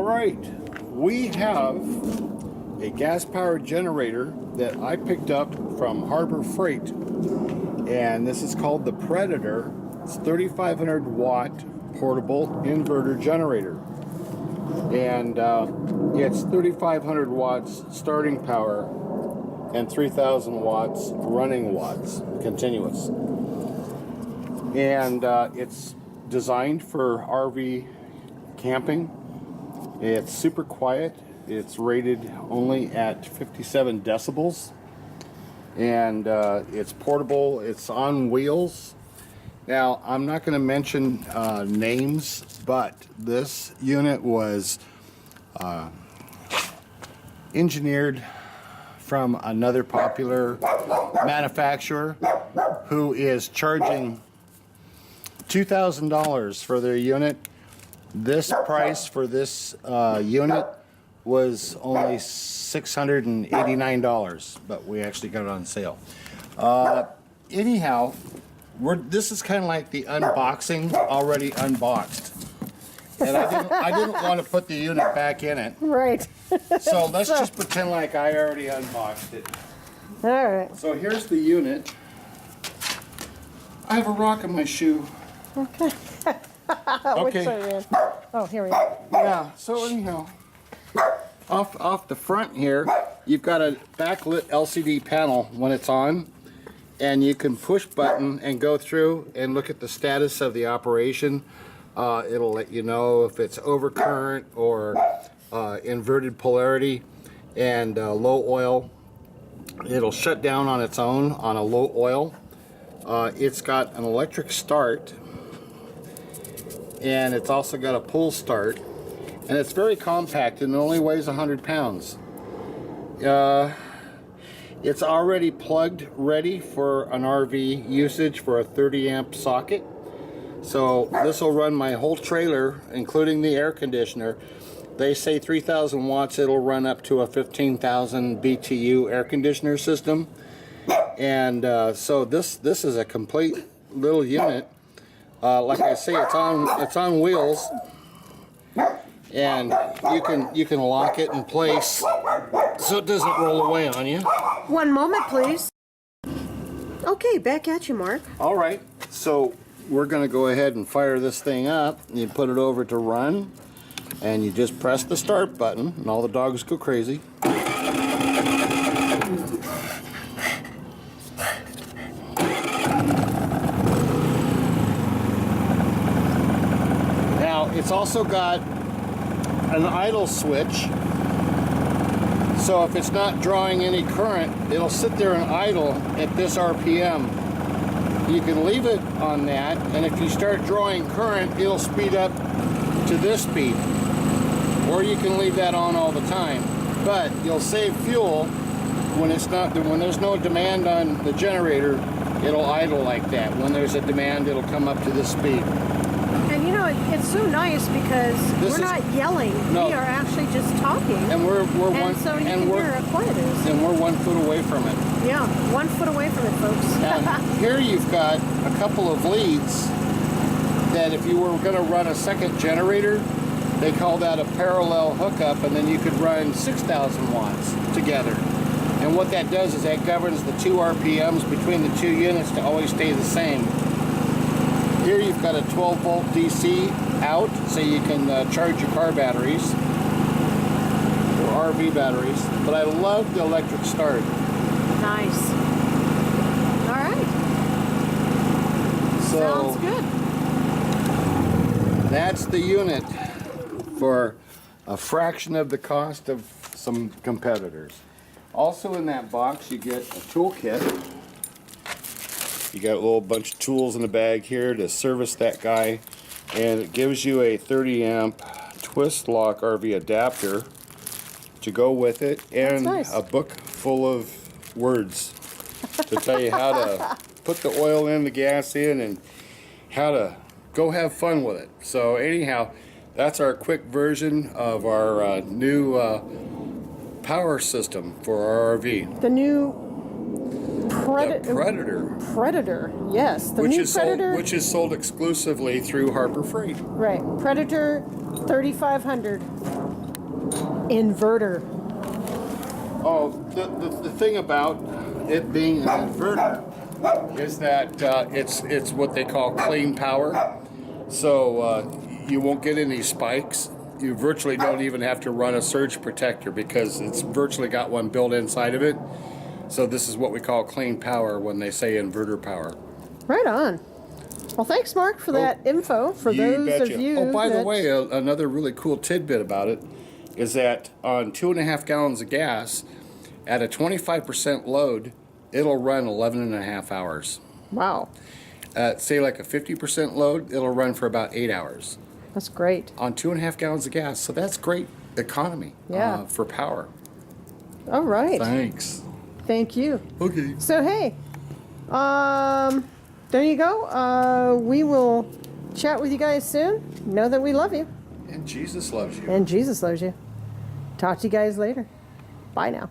right, we have a gas-powered generator that I picked up from Harbor Freight, and this is called the Predator. It's 3,500 watt portable inverter generator, and it's 3,500 watts starting power and 3,000 watts running watts continuous, and it's designed for RV camping. It's super quiet. It's rated only at 57 decibels, and it's portable. It's on wheels. Now, I'm not going to mention names, but this unit was engineered from another popular manufacturer who is charging $2,000 for their unit. This price for this unit was only $689, but we actually got it on sale. Anyhow, this is kind of like the unboxing already unboxed, and I didn't want to put the unit back in it. Right. So let's just pretend like I already unboxed it. All right. So here's the unit. I have a rock in my shoe. Okay. Okay. Oh, here we go. Yeah, so anyhow, off the front here, you've got a backlit LCD panel when it's on, and you can push button and go through and look at the status of the operation. It'll let you know if it's overcurrent or inverted polarity and low oil. It'll shut down on its own on a low oil. It's got an electric start, and it's also got a pull start, and it's very compact and it only weighs 100 pounds. It's already plugged ready for an RV usage for a 30 amp socket. So this will run my whole trailer, including the air conditioner. They say 3,000 watts, it'll run up to a 15,000 BTU air conditioner system. And so this is a complete little unit. Like I say, it's on wheels, and you can lock it in place so it doesn't roll away on you. One moment, please. Okay, back at you, Mark. All right, so we're going to go ahead and fire this thing up. You put it over to run, and you just press the start button, and all the dogs go crazy. It's also got an idle switch, so if it's not drawing any current, it'll sit there and idle at this RPM. You can leave it on that, and if you start drawing current, it'll speed up to this speed. Or you can leave that on all the time, but you'll save fuel when there's no demand on the generator. It'll idle like that. When there's a demand, it'll come up to this speed. And you know, it's so nice because we're not yelling. No. We are actually just talking. And we're so you can hear how quiet it is. And we're 1 foot away from it. Yeah, 1 foot away from it, folks. Now, here you've got a couple of leads that if you were going to run a second generator, they call that a parallel hookup, and then you could run 6,000 watts together. And what that does is that governs the 2 RPMs between the 2 units to always stay the same. Here you've got a 12 volt DC out, so you can charge your car batteries or RV batteries. But I love the electric start. Nice. All right. So sounds good. That's the unit for a fraction of the cost of some competitors. Also in that box you get a toolkit. You got a little bunch of tools in the bag here to service that guy, and it gives you a 30 amp twist lock RV adapter to go with it, and nice. A book full of words to tell you how to put the oil in, the gas in, and how to go have fun with it. So anyhow, that's our quick version of our new power system for our RV. The new Predator. Predator, yes. The Which new is Predator. which is sold exclusively through Harbor Freight. Right. Predator 3,500. Inverter. Oh, the thing about it being an inverter is that it's what they call clean power. So you won't get any spikes. You virtually don't even have to run a surge protector because it's virtually got one built inside of it. So this is what we call clean power when they say inverter power. Right on. Well, thanks, Mark, for that info. For those betcha. of you. Oh, by the way, another really cool tidbit about it is that on 2.5 gallons of gas, at a 25% load, it'll run 11.5 hours. Wow. Say like a 50% load, it'll run for about 8 hours. That's great. On 2.5 gallons of gas, so that's great economy for power. All right. Thanks. Thank you. Okay. So, hey, there you go. We will chat with you guys soon. Know that we love you. And Jesus loves you. And Jesus loves you. Talk to you guys later. Bye now.